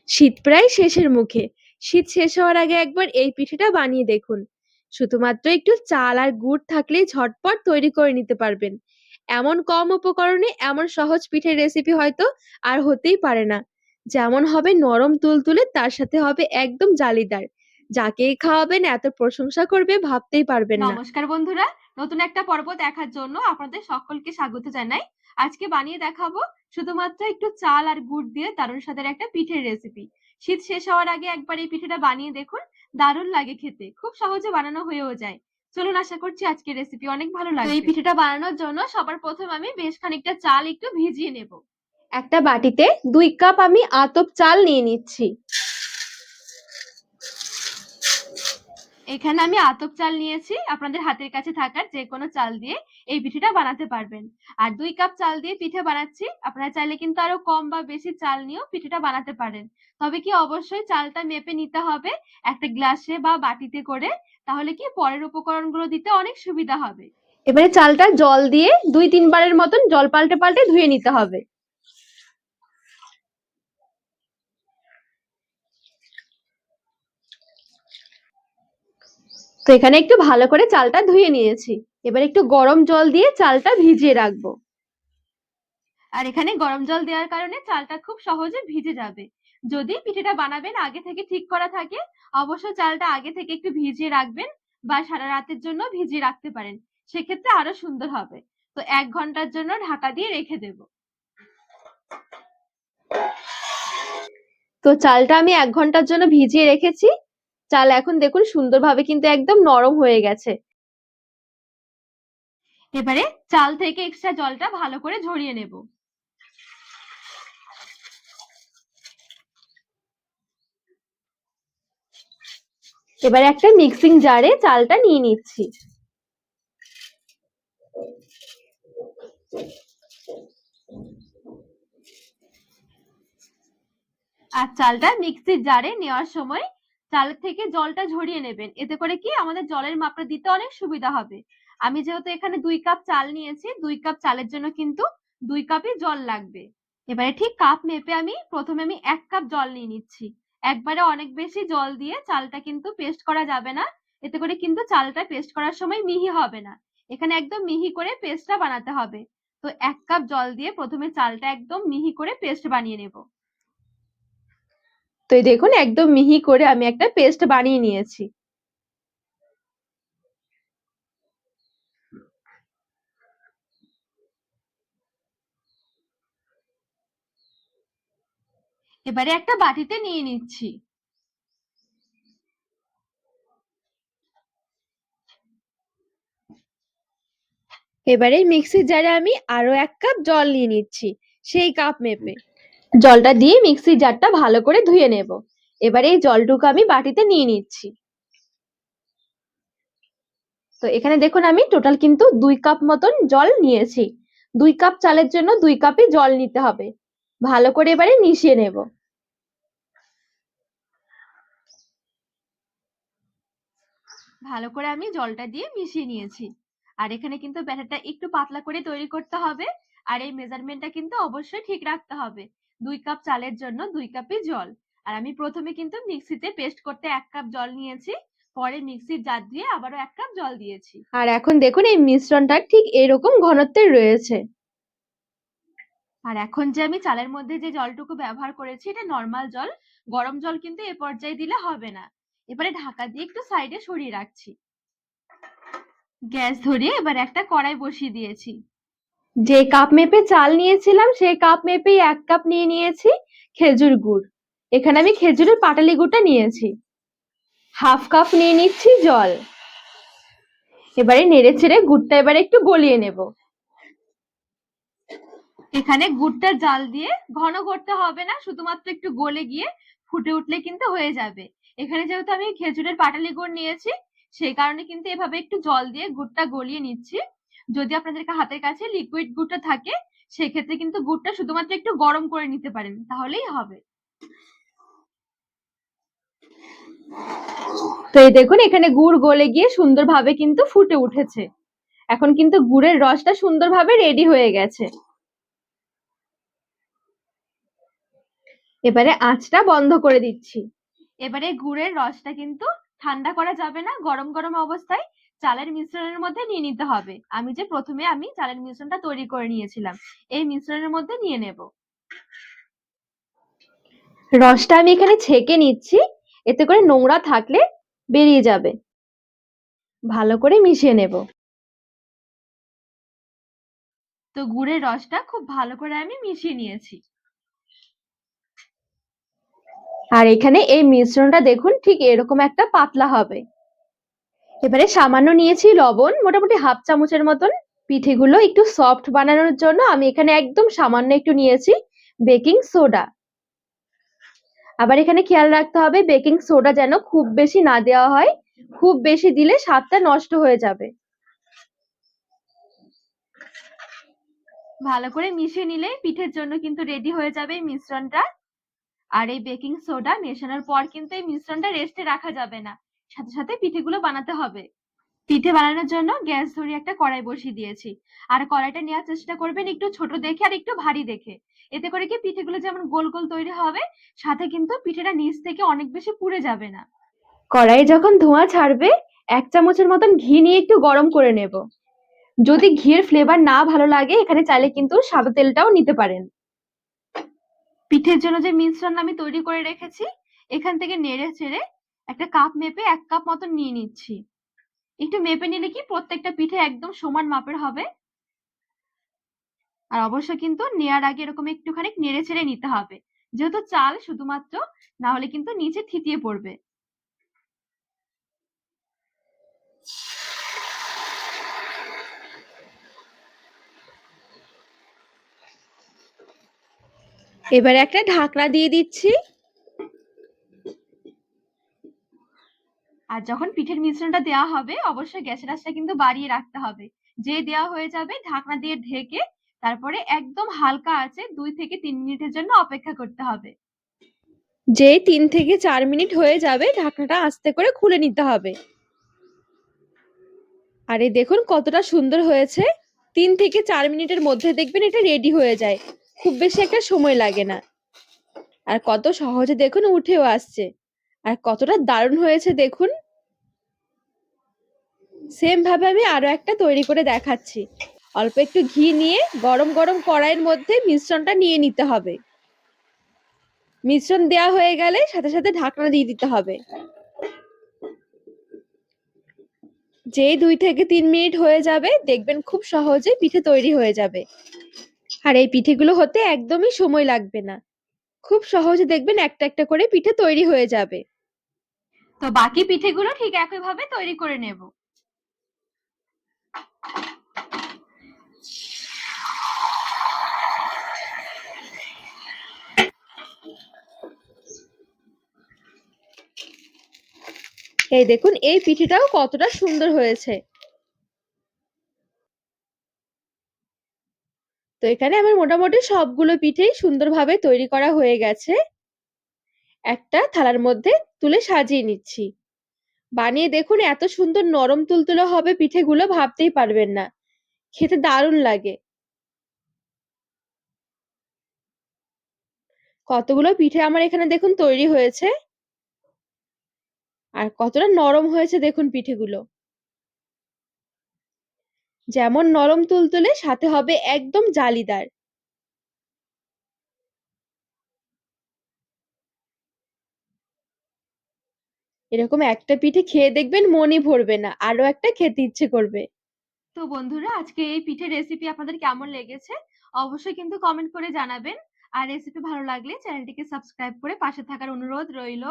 শীত প্রায় শেষের মুখে। শীত শেষ হওয়ার আগে একবার এই পিঠেটা বানিয়ে দেখুন। শুধুমাত্র একটু চাল আর গুড় থাকলেই ঝটপট তৈরি করে নিতে পারবেন। এমন কম উপকরণে এমন সহজ পিঠের রেসিপি হয়তো আর হতেই পারে না। যেমন হবে নরম তুলতুলে, তার সাথে হবে একদম জালিদার। যাকেই খাওয়াবেন এত প্রশংসা করবে ভাবতেই পারবেন না। নমস্কার বন্ধুরা, নতুন একটা পর্ব দেখার জন্য আপনাদের সকলকে স্বাগত জানাই। আজকে বানিয়ে দেখাবো শুধুমাত্র একটু চাল আর গুড় দিয়ে দারুণ স্বাদের একটা পিঠের রেসিপি। শীত শেষ হওয়ার আগে একবার এই পিঠেটা বানিয়ে দেখুন, দারুণ লাগে খেতে, খুব সহজে বানানো হয়েও যায়। চলুন, আশা করছি আজকের রেসিপি অনেক ভালো লাগবে। এই পিঠেটা বানানোর জন্য সবার প্রথম আমি বেশ খানিকটা চাল একটু ভিজিয়ে নেব। একটা বাটিতে 2 কাপ আমি আতপ চাল নিয়ে নিচ্ছি। এখানে আমি আতপ চাল নিয়েছি, আপনাদের হাতের কাছে থাকার যে কোনো চাল দিয়ে এই পিঠেটা বানাতে পারবেন। আর 2 কাপ চাল দিয়ে পিঠে বানাচ্ছি, আপনারা চাইলে কিন্তু আরো কম বা বেশি চাল নিয়েও পিঠেটা বানাতে পারেন। তবে কি অবশ্যই চালটা মেপে নিতে হবে একটা গ্লাসে বা বাটিতে করে, তাহলে কি পরের উপকরণগুলো দিতে অনেক সুবিধা হবে। এবারে চালটা জল দিয়ে 2-3 বারের মতন জল পাল্টে পাল্টে ধুয়ে নিতে হবে। তো এখানে একটু ভালো করে চালটা ধুয়ে নিয়েছি। এবার একটু গরম জল দিয়ে চালটা ভিজিয়ে রাখবো। আর এখানে গরম জল দেওয়ার কারণে চালটা খুব সহজে ভিজে যাবে। যদি পিঠেটা বানাবেন আগে থেকে ঠিক করা থাকে, অবশ্যই চালটা আগে থেকে একটু ভিজিয়ে রাখবেন বা সারা রাতের জন্য ভিজিয়ে রাখতে পারেন, সেক্ষেত্রে আরো সুন্দর হবে। তো 1 ঘন্টার জন্য ঢাকা দিয়ে রেখে দেব। তো চালটা আমি 1 ঘন্টার জন্য ভিজিয়ে রেখেছি। চাল এখন দেখুন সুন্দরভাবে কিন্তু একদম নরম হয়ে গেছে। এবারে চাল থেকে এক্সট্রা জলটা ভালো করে ঝরিয়ে নেব। এবারে একটা মিক্সিং জারে চালটা নিয়ে নিচ্ছি। আর চালটা মিক্সির জারে নেওয়ার সময় চাল থেকে জলটা ঝরিয়ে নেবেন, এতে করে কি আমাদের জলের মাপটা দিতে অনেক সুবিধা হবে। আমি যেহেতু এখানে 2 কাপ চাল নিয়েছি, 2 কাপ চালের জন্য কিন্তু 2 কাপই জল লাগবে। এবারে ঠিক কাপ মেপে আমি প্রথমে 1 কাপ জল নিয়ে নিচ্ছি। একবারে অনেক বেশি জল দিয়ে চালটা কিন্তু পেস্ট করা যাবে না, এতে করে কিন্তু চালটা পেস্ট করার সময় মিহি হবে না। এখানে একদম মিহি করে পেস্টটা বানাতে হবে। তো 1 কাপ জল দিয়ে প্রথমে চালটা একদম মিহি করে পেস্ট বানিয়ে নেব। তো এই দেখুন একদম মিহি করে আমি একটা পেস্ট বানিয়ে নিয়েছি। এবারে একটা বাটিতে নিয়ে নিচ্ছি। এবারে মিক্সির জারে আমি আরো 1 কাপ জল নিয়ে নিচ্ছি, সেই কাপ মেপে। জলটা দিয়ে মিক্সির জারটা ভালো করে ধুয়ে নেব। এবারে এই জলটুকু আমি বাটিতে নিয়ে নিচ্ছি। তো এখানে দেখুন আমি টোটাল কিন্তু 2 কাপ মতন জল নিয়েছি। 2 কাপ চালের জন্য 2 কাপই জল নিতে হবে। ভালো করে এবারে মিশিয়ে নেব। ভালো করে আমি জলটা দিয়ে মিশিয়ে নিয়েছি। আর এখানে কিন্তু ব্যাটারটা একটু পাতলা করে তৈরি করতে হবে। আর এই মেজারমেন্টটা কিন্তু অবশ্যই ঠিক রাখতে হবে। 2 কাপ চালের জন্য 2 কাপই জল। আর আমি প্রথমে কিন্তু মিক্সিতে পেস্ট করতে 1 কাপ জল নিয়েছি, পরে মিক্সির জার দিয়ে আবারও 1 কাপ জল দিয়েছি। আর এখন দেখুন এই মিশ্রণটা ঠিক এরকম ঘনত্বের রয়েছে। আর এখন যে আমি চালের মধ্যে যে জলটুকু ব্যবহার করেছি এটা নরমাল জল, গরম জল কিন্তু এ পর্যায়ে দিলে হবে না। এবারে ঢাকা দিয়ে একটু সাইডে সরিয়ে রাখছি। গ্যাস ধরিয়ে এবার একটা কড়াই বসিয়ে দিয়েছি। যে কাপ মেপে চাল নিয়েছিলাম সেই কাপ মেপেই 1 কাপ নিয়ে নিয়েছি খেজুর গুড়। এখানে আমি খেজুরের পাটালি গুড়টা নিয়েছি। হাফ কাপ নিয়ে নিচ্ছি জল। এবারে নেড়ে ছেড়ে গুড়টা এবারে একটু গলিয়ে নেব। এখানে গুড়টা জাল দিয়ে ঘন করতে হবে না, শুধুমাত্র একটু গলে গিয়ে ফুটে উঠলে কিন্তু হয়ে যাবে। এখানে যেহেতু আমি খেজুরের পাটালি গুড় নিয়েছি, সেই কারণে কিন্তু এভাবে একটু জল দিয়ে গুড়টা গলিয়ে নিচ্ছি। যদি আপনাদের হাতের কাছে লিকুইড গুড়টা থাকে, সেক্ষেত্রে কিন্তু গুড়টা শুধুমাত্র একটু গরম করে নিতে পারেন, তাহলেই হবে। তো এই দেখুন এখানে গুড় গলে গিয়ে সুন্দরভাবে কিন্তু ফুটে উঠেছে। এখন কিন্তু গুড়ের রসটা সুন্দরভাবে রেডি হয়ে গেছে। এবারে আঁচটা বন্ধ করে দিচ্ছি। এবারে গুড়ের রসটা কিন্তু ঠান্ডা করা যাবে না, গরম গরম অবস্থায় চালের মিশ্রণের মধ্যে নিয়ে নিতে হবে। আমি যে প্রথমে চালের মিশ্রণটা তৈরি করে নিয়েছিলাম, এই মিশ্রণের মধ্যে নিয়ে নেব। রসটা আমি এখানে ছেঁকে নিচ্ছি, এতে করে নোংরা থাকলে বেরিয়ে যাবে। ভালো করে মিশিয়ে নেব। তো গুড়ের রসটা খুব ভালো করে আমি মিশিয়ে নিয়েছি। আর এখানে এই মিশ্রণটা দেখুন ঠিক এরকম একটা পাতলা হবে। এবারে সামান্য নিয়েছি লবণ, মোটামুটি হাফ চামচের মতন। পিঠেগুলো একটু সফট বানানোর জন্য আমি এখানে একদম সামান্য একটু নিয়েছি বেকিং সোডা। আবার এখানে খেয়াল রাখতে হবে বেকিং সোডা যেন খুব বেশি না দেওয়া হয়, খুব বেশি দিলে স্বাদটা নষ্ট হয়ে যাবে। ভালো করে মিশিয়ে নিলেই পিঠের জন্য কিন্তু রেডি হয়ে যাবে এই মিশ্রণটা। আর এই বেকিং সোডা মেশানোর পর কিন্তু এই মিশ্রণটা রেস্টে রাখা যাবে না, সাথে সাথে পিঠেগুলো বানাতে হবে। পিঠে বানানোর জন্য গ্যাস ধরিয়ে একটা কড়াই বসিয়ে দিয়েছি। আর কড়াইটা নেওয়ার চেষ্টা করবেন একটু ছোট দেখে আর একটু ভারী দেখে। এতে করে কি পিঠেগুলো যেমন গোল গোল তৈরি হবে, সাথে কিন্তু পিঠেটা নিচ থেকে অনেক বেশি পুড়ে যাবে না। কড়াইয়ে যখন ধোঁয়া ছাড়বে 1 চামচের মতন ঘি নিয়ে একটু গরম করে নেব। যদি ঘিয়ের ফ্লেভার না ভালো লাগে এখানে চাইলে কিন্তু সাদা তেলটাও নিতে পারেন। পিঠের জন্য যে মিশ্রণ আমি তৈরি করে রেখেছি, এখান থেকে নেড়ে চেড়ে একটা কাপ মেপে 1 কাপ মতন নিয়ে নিচ্ছি। একটু মেপে নিলে কি প্রত্যেকটা পিঠে একদম সমান মাপের হবে। আর অবশ্যই কিন্তু নেয়ার আগে এরকম একটুখানি নেড়ে ছেড়ে নিতে হবে, যেহেতু চাল শুধুমাত্র, না হলে কিন্তু নিচে থিতিয়ে পড়বে। এবারে একটা ঢাকনা দিয়ে দিচ্ছি। আর যখন পিঠের মিশ্রণটা দেওয়া হবে অবশ্যই গ্যাসের আঁচটা কিন্তু বাড়িয়ে রাখতে হবে। যে দেওয়া হয়ে যাবে ঢাকনা দিয়ে ঢেকে তারপরে একদম হালকা আঁচে 2 থেকে 3 মিনিটের জন্য অপেক্ষা করতে হবে। যেই 3 থেকে 4 মিনিট হয়ে যাবে ঢাকনাটা আস্তে করে খুলে নিতে হবে। আর এই দেখুন কতটা সুন্দর হয়েছে। 3 থেকে 4 মিনিটের মধ্যে দেখবেন এটা রেডি হয়ে যায়, খুব বেশি একটা সময় লাগে না। আর কত সহজে দেখুন উঠেও আসছে, আর কতটা দারুণ হয়েছে দেখুন। সেম ভাবে আমি আরো একটা তৈরি করে দেখাচ্ছি। অল্প একটু ঘি নিয়ে গরম গরম কড়াইয়ের মধ্যে মিশ্রণটা নিয়ে নিতে হবে। মিশ্রণ দেওয়া হয়ে গেলে সাথে সাথে ঢাকনা দিয়ে দিতে হবে। যেই 2 থেকে 3 মিনিট হয়ে যাবে দেখবেন খুব সহজে পিঠে তৈরি হয়ে যাবে। আর এই পিঠেগুলো হতে একদমই সময় লাগবে না, খুব সহজে দেখবেন একটা একটা করে পিঠে তৈরি হয়ে যাবে। তো বাকি পিঠেগুলো ঠিক একইভাবে তৈরি করে নেব। এই দেখুন এই পিঠেটাও কতটা সুন্দর হয়েছে। তো এখানে আমার মোটামুটি সবগুলো পিঠেই সুন্দরভাবে তৈরি করা হয়ে গেছে। একটা থালার মধ্যে তুলে সাজিয়ে নিচ্ছি। বানিয়ে দেখুন এত সুন্দর নরম তুলতুলে হবে পিঠেগুলো, ভাবতেই পারবেন না, খেতে দারুণ লাগে। কতগুলো পিঠে আমার এখানে দেখুন তৈরি হয়েছে, আর কতটা নরম হয়েছে দেখুন পিঠেগুলো। যেমন নরম তুলতুলে সাথে হবে একদম জালিদার। এরকম একটা পিঠে খেয়ে দেখবেন মনই ভরবে না, আরো একটা খেতে ইচ্ছে করবে। তো বন্ধুরা আজকে এই পিঠের রেসিপি আপনাদের কেমন লেগেছে অবশ্যই কিন্তু কমেন্ট করে জানাবেন। আর রেসিপি ভালো লাগলে চ্যানেলটিকে সাবস্ক্রাইব করে পাশে থাকার অনুরোধ রইল।